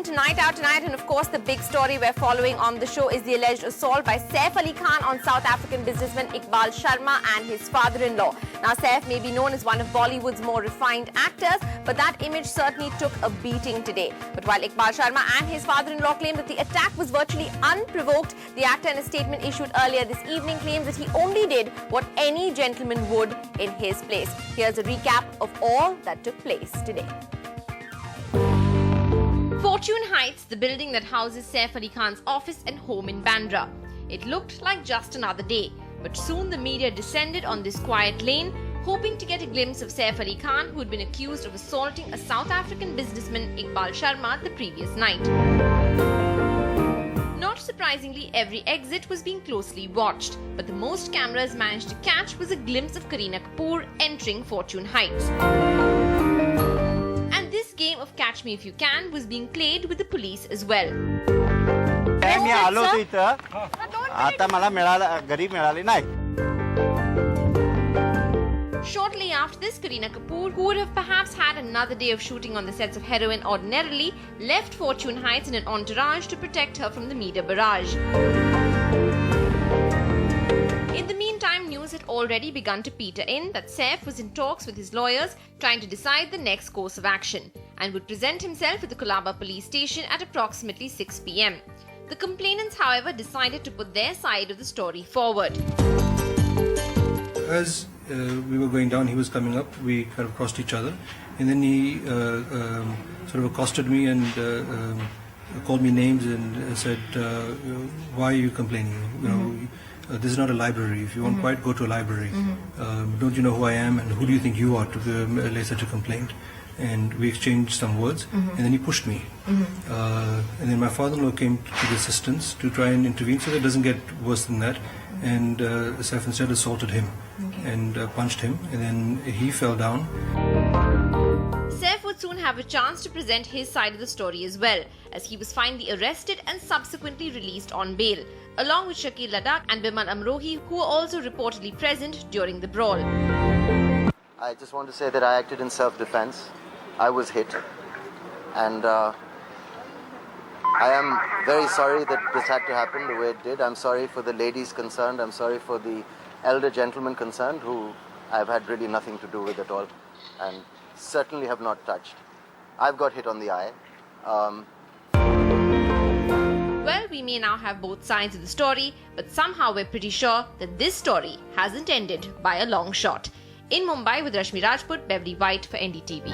to Night Out Tonight, and of course the big story we're following on the show is the alleged assault by Saif Ali Khan on South African businessman Iqbal Sharma and his father-in-law. Now Saif may be known as one of Bollywood's more refined actors, but that image certainly took a beating today. But while Iqbal Sharma and his father-in-law claim that the attack was virtually unprovoked, the actor in a statement issued earlier this evening claims that he only did what any gentleman would in his place. Here's a recap of all that took place today. Fortune Heights, the building that houses Saif Ali Khan's office and home in Bandra. It looked like just another day, but soon the media descended on this quiet lane, hoping to get a glimpse of Saif Ali Khan, who had been accused of assaulting a South African businessman, Iqbal Sharma, the previous night. Not surprisingly, every exit was being closely watched, but the most cameras managed to catch was a glimpse of Kareena Kapoor entering Fortune Heights. And this game of Catch Me If You Can was being played with the police as well. Shortly after this, Kareena Kapoor, who would have perhaps had another day of shooting on the sets of Heroine ordinarily, left Fortune Heights in an entourage to protect her from the media barrage. In the meantime, news had already begun to peter in that Saif was in talks with his lawyers, trying to decide the next course of action, and would present himself at the Colaba police station at approximately 6 p.m. The complainants, however, decided to put their side of the story forward. As we were going down, he was coming up, we kind of crossed each other, and then he sort of accosted me and called me names and said, why are you complaining? You know, this is not a library. If you want quiet, go to a library. Don't you know who I am, and who do you think you are to lay such a complaint? And we exchanged some words, and then he pushed me. And then my father-in-law came to the assistance to try and intervene so that it doesn't get worse than that. And Saif instead assaulted him and punched him, and then he fell down. Saif would soon have a chance to present his side of the story as well, as he was finally arrested and subsequently released on bail, along with Shakil Ladakh and Biman Amrohi, who were also reportedly present during the brawl. I just want to say that I acted in self-defense. I was hit, and I am very sorry that this had to happen the way it did. I'm sorry for the ladies concerned. I'm sorry for the elder gentlemen concerned, who I've had really nothing to do with at all, and certainly have not touched. I've got hit on the eye. Well, we may now have both sides of the story, but somehow we're pretty sure that this story hasn't ended by a long shot. In Mumbai with Rashmi Rajput, Beverly White for NDTV.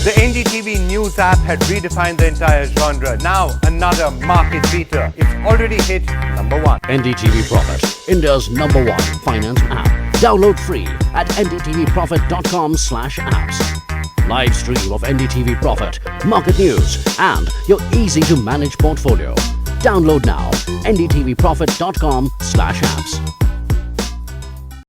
The NDTV news app had redefined the entire genre. Now another market beater. It's already hit #1. NDTV Profit, India's #1 finance app. Download free at ndtvprofit.com/apps. Live stream of NDTV Profit, market news, and your easy-to-manage portfolio. Download now, ndtvprofit.com/apps.